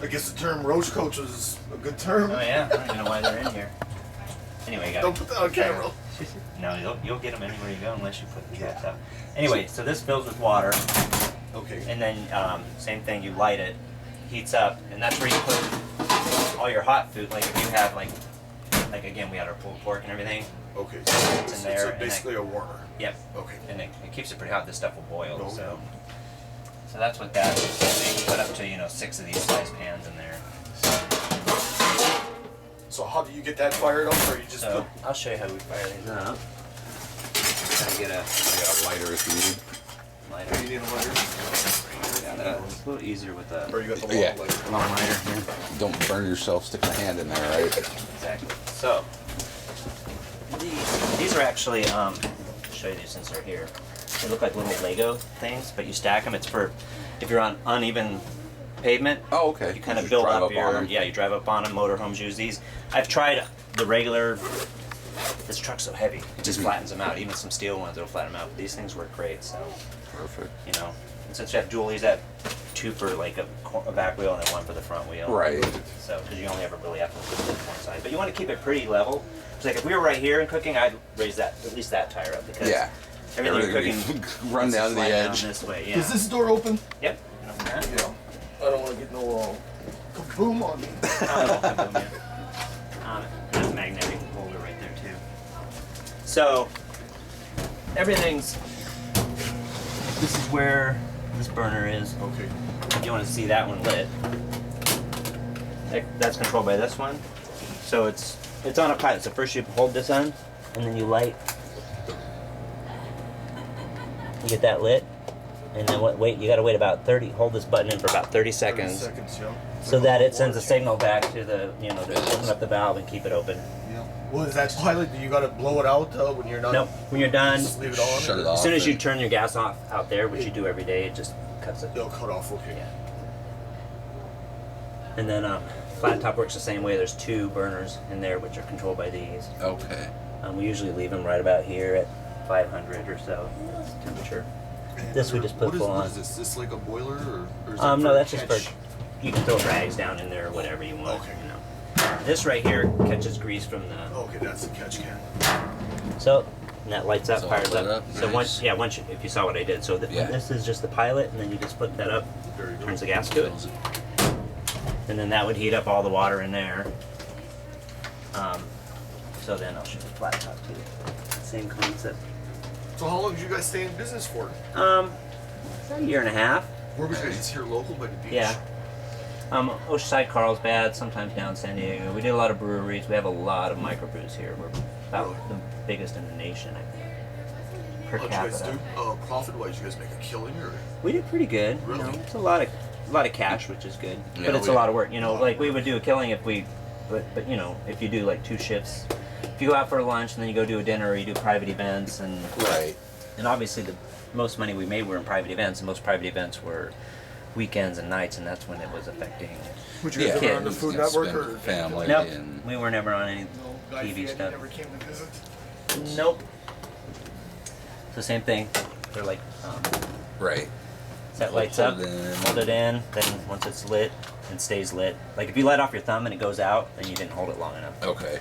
I guess the term roach coach was a good term. Oh yeah, I don't even know why they're in here. Anyway, guys. Don't put that on camera. No, you'll get them anywhere you go unless you put the gas out. Anyway, so this fills with water, Okay. and then same thing, you light it, heats up, and that's where you put all your hot food. Like if you have like again, we had our pulled pork and everything. Okay. It's in So there. it's basically a warmer. Yep. Okay. And it keeps it pretty hot. This stuff will boil. No. So that's what that is. So you can put up to 6 of these size pans in there. So how do you get that fired up, or you just So I'll show you how we fire these up. Gotta get I got a lighter if you need. lighter. put? You need a lighter, It's a little easier with a or you got the long Yeah. lighter. long lighter here. Don't burn yourself sticking a hand in there, right? Exactly. So these are actually I'll show you these since they're here. They look like little Lego things, but you stack them. It's for if you're on uneven pavement. Oh, okay. You kind of just build drive up on your them. you drive up on them. Motorhomes use these. I've tried the regular. This truck's so heavy, it just flattens them out. Even some steel ones, it'll flatten them out. But these things work great. So Perfect. and since you have dualies, that 2 for like a back wheel and then 1 for the front wheel. Right. So, because you only ever really have to put it on one side, but you want to keep it pretty level. It's like if we were right here and cooking, I'd raise that at least that tire up because Yeah. everything you're Everything cooking run down to the slide down edge. this way. Yeah. Is this door open? Yep. Yeah. I don't want to get no kaboom on me. There's a magnetic holder right there too. So everything's. This is where this burner is. Okay. If you want to see that one lit, that's controlled by this one. So it's on a pilot. So first you hold this on, and then you light. You get that lit, and then wait. You got to wait about 30. Hold this button in for about 30 seconds, 30 seconds, yeah. so that it sends a signal back to the to open up the valve and keep it open. Yeah. Well, is that pilot? Do you got to blow it out when you're not? Nope. When you're done, Just leave it on. Shut or- it off. as soon as you and- turn your gas off out there, which you do every day, it just cuts it. It'll cut off. Okay. Yeah. And then flat top works the same way. There's 2 burners in there which are controlled by these. Okay. We usually leave them right about here at 500 or so temperature. This we just put full on. What is this? Is this like a boiler or is No, that's just catch? for you can throw rags down in there or whatever you want. Okay. This right here catches grease from the Okay, that's the catch can. so and that lights up, So fires lit up. up, So nice. once if you saw what I did, so Yeah. this is just the pilot, and then you just flip that up, Very good. turns the gas to it. And then that would heat up all the water in there. So then I'll show you the flat top too. Same concept. So how long did you guys stay in business for? About a year and a half. Where was you guys? Just here local by the beach? Yeah. Oceanside, Carlsbad, sometimes down San Diego. We did a lot of breweries. We have a lot of microbrews here. We're about Really? the biggest in the nation, I think, per How'd you guys capita. do? Profit-wise, you guys make a killing or? We did pretty good. Really? It's a lot of cash, which is good. Yeah, But it's a we- lot of work. Like we would do a killing if we, but if you do like 2 shifts, if you go out for lunch and then you go do a dinner or you do private events Right. and obviously the most money we made were in private events, and most private events were weekends and nights, and that's when it was affecting. Would you guys Yeah. ever on the Just Food gonna Network spend or? with family. Nope, And we were never on any No, Guy TV Fieri stuff. never came to visit. Nope. It's the same thing. They're like right. that lights Hold up, it in. hold it in, then once it's lit, it stays lit. Like if you light off your thumb and it goes out, then you didn't hold it long enough. Okay.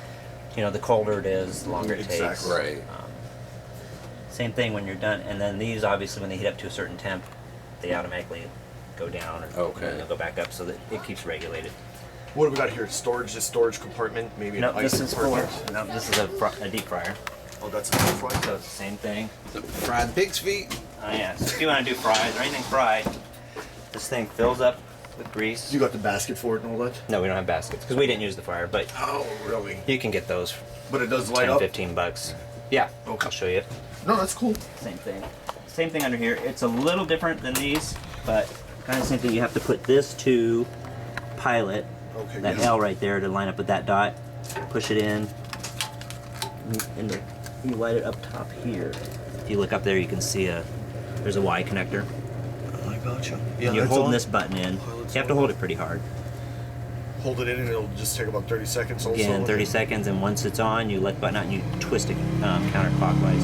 The colder it is, the longer it takes. Exactly. Right. Same thing when you're done, and then these obviously when they heat up to a certain temp, they automatically go down or Okay. and they'll go back up so that it keeps regulated. What do we got here? Storage, this storage compartment, maybe No, an ice this is for compartment. no, this is a deep fryer. Oh, that's a deep fry. So it's the same thing. The fried pig's feet. Oh yeah. So if you want to do fries or anything fried, this thing fills up with grease. You got the basket for it and all that? No, we don't have baskets because we didn't use the fryer, but Oh, really? you can get those But it does light 10, up? 15 bucks. Yeah, Okay. I'll show you. No, that's cool. Same thing. Same thing under here. It's a little different than these, but kind of same thing. You have to put this to pilot, Okay, that yeah. L right there to line up with that dot. Push it in, and you light it up top here. If you look up there, you can see there's a Y connector. I gotcha. Yeah, And you're that's holding on. this button in. Pilot's You have to on. hold it pretty hard. Hold it in and it'll just take about 30 seconds also. Again, 30 seconds, and once it's on, you let the button out and you twist it counterclockwise.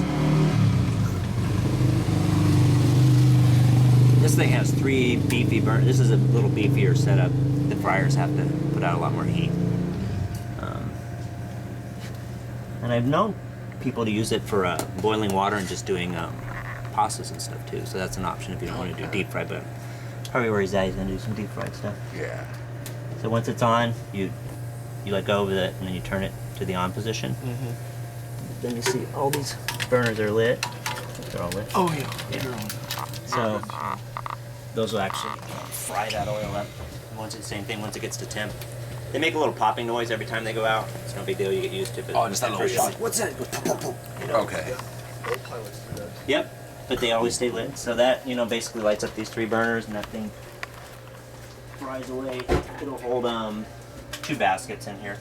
This thing has 3 beefy burn. This is a little beefier setup. The fryers have to put out a lot more heat. And I've known people to use it for boiling water and just doing pastas and stuff too. So that's an option if you don't want to do deep fry. But probably where he's at, he's gonna do some deep fried stuff. Yeah. So once it's on, you let go of it and then you turn it to the on position. Then you see all these burners are lit. They're all lit. Oh yeah. So those will actually fry that oil up. Once it's same thing. Once it gets to temp, they make a little popping noise every time they go out. It's no big deal. You get used to it. But Oh, just that little first you're shot. like, what's that? It goes pop, pop, pop, you know? Okay. All pilots do that. Yep. But they always stay lit. So that basically lights up these 3 burners, and that thing fries away. It'll hold 2 baskets in here.